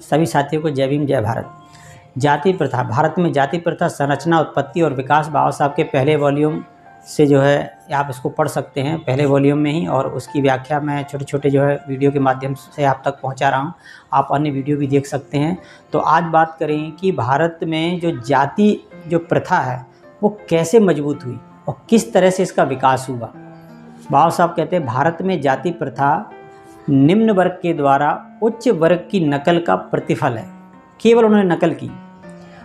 सभी साथियों को जय भीम जय भारत। जाति प्रथा, भारत में जाति प्रथा संरचना, उत्पत्ति और विकास बाबा साहब के पहले वॉल्यूम से जो है आप इसको पढ़ सकते हैं, पहले वॉल्यूम में ही, और उसकी व्याख्या मैं छोटे छोटे जो है वीडियो के माध्यम से आप तक पहुंचा रहा हूं। आप अन्य वीडियो भी देख सकते हैं। तो आज बात करें कि भारत में जो जाति जो प्रथा है वो कैसे मजबूत हुई और किस तरह से इसका विकास हुआ। बाबा साहब कहते हैं भारत में जाति प्रथा निम्न वर्ग के द्वारा उच्च वर्ग की नकल का प्रतिफल है। केवल उन्होंने नकल की,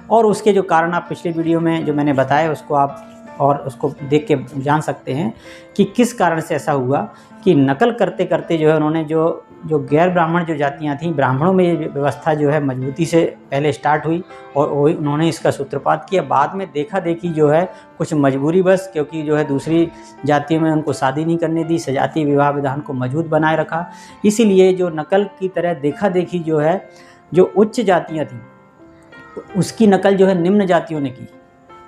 और उसके जो कारण आप पिछले वीडियो में जो मैंने बताया उसको आप और उसको देख के जान सकते हैं कि किस कारण से ऐसा हुआ कि नकल करते करते जो है उन्होंने जो गैर ब्राह्मण जो जातियां थीं, ब्राह्मणों में ये व्यवस्था जो है मजबूती से पहले स्टार्ट हुई और उन्होंने इसका सूत्रपात किया। बाद में देखा देखी जो है कुछ मजबूरी बस, क्योंकि जो है दूसरी जातियों में उनको शादी नहीं करने दी, सजातीय विवाह विधान को मजबूत बनाए रखा। इसीलिए जो नकल की तरह देखा देखी जो है जो उच्च जातियाँ थीं उसकी नकल जो है निम्न जातियों ने की,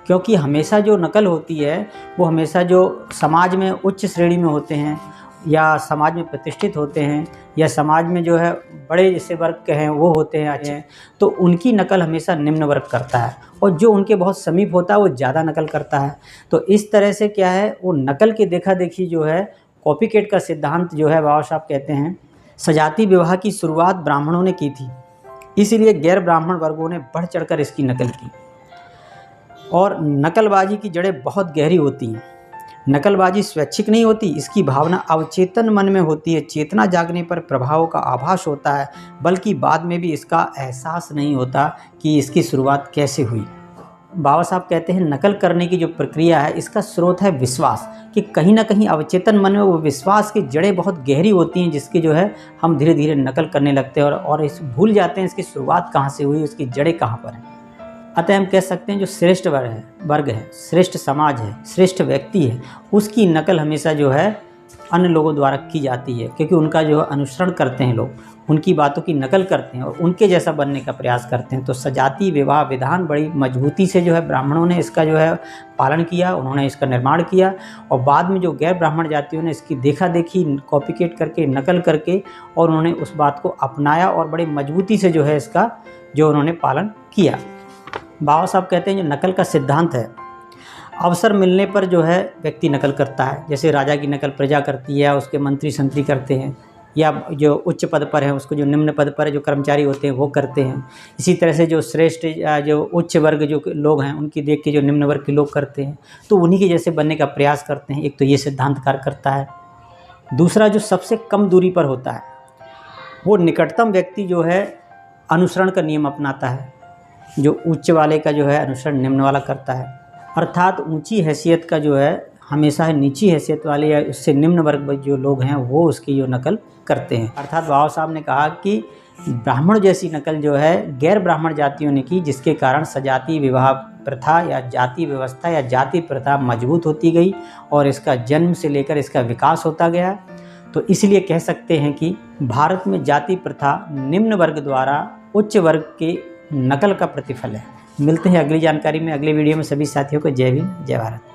क्योंकि हमेशा जो नकल होती है वो हमेशा जो समाज में उच्च श्रेणी में होते हैं या समाज में प्रतिष्ठित होते हैं या समाज में जो है बड़े जैसे वर्ग के हैं वो होते हैं अच्छे, तो उनकी नकल हमेशा निम्न वर्ग करता है, और जो उनके बहुत समीप होता है वो ज़्यादा नकल करता है। तो इस तरह से क्या है, वो नकल के देखा देखी जो है कॉपीकेट का सिद्धांत जो है बाबा साहब कहते हैं सजातीय विवाह की शुरुआत ब्राह्मणों ने की थी, इसीलिए गैर ब्राह्मण वर्गों ने बढ़ चढ़कर इसकी नकल की। और नकलबाजी की जड़ें बहुत गहरी होती हैं। नकलबाजी स्वैच्छिक नहीं होती, इसकी भावना अवचेतन मन में होती है। चेतना जागने पर प्रभाव का आभास होता है, बल्कि बाद में भी इसका एहसास नहीं होता कि इसकी शुरुआत कैसे हुई। बाबा साहब कहते हैं नकल करने की जो प्रक्रिया है इसका स्रोत है विश्वास, कि कहीं ना कहीं अवचेतन मन में वो विश्वास की जड़ें बहुत गहरी होती हैं, जिसकी जो है हम धीरे धीरे नकल करने लगते हैं और इस भूल जाते हैं इसकी शुरुआत कहाँ से हुई, उसकी जड़ें कहाँ पर हैं। अतः हम कह सकते हैं जो श्रेष्ठ वर्ग है, श्रेष्ठ समाज है, श्रेष्ठ व्यक्ति है, उसकी नकल हमेशा जो है अन्य लोगों द्वारा की जाती है, क्योंकि उनका जो अनुसरण करते हैं लोग, उनकी बातों की नकल करते हैं और उनके जैसा बनने का प्रयास करते हैं। तो सजातीय विवाह विधान बड़ी मजबूती से जो है ब्राह्मणों ने इसका जो है पालन किया, उन्होंने इसका निर्माण किया, और बाद में जो गैर ब्राह्मण जातियों ने इसकी देखा देखी कॉपीकेट करके नकल करके और उन्होंने उस बात को अपनाया और बड़ी मजबूती से जो है इसका जो उन्होंने पालन किया। बाबा साहब कहते हैं जो नकल का सिद्धांत है, अवसर मिलने पर जो है व्यक्ति नकल करता है। जैसे राजा की नकल प्रजा करती है, उसके मंत्री संतरी करते हैं, या जो उच्च पद पर है उसको जो निम्न पद पर जो कर्मचारी होते हैं वो करते हैं। इसी तरह से जो श्रेष्ठ जो उच्च वर्ग जो लोग हैं उनकी देख के जो निम्न वर्ग के लोग करते हैं, तो उन्हीं के जैसे बनने का प्रयास करते हैं। एक तो ये सिद्धांत कार्य करता है। दूसरा जो सबसे कम दूरी पर होता है वो निकटतम व्यक्ति जो है अनुसरण का नियम अपनाता है, जो उच्च वाले का जो है अनुसरण निम्न वाला करता है। अर्थात ऊंची हैसियत का जो है हमेशा है नीची हैसियत वाले या उससे निम्न वर्ग जो लोग हैं वो उसकी जो नकल करते हैं। अर्थात बाबा साहब ने कहा कि ब्राह्मण जैसी नकल जो है गैर ब्राह्मण जातियों ने की, जिसके कारण सजातीय विवाह प्रथा या जाति व्यवस्था या जाति प्रथा मजबूत होती गई और इसका जन्म से लेकर इसका विकास होता गया। तो इसलिए कह सकते हैं कि भारत में जाति प्रथा निम्न वर्ग द्वारा उच्च वर्ग के नकल का प्रतिफल है। मिलते हैं अगली जानकारी में, अगले वीडियो में। सभी साथियों को जय भीम जय भारत।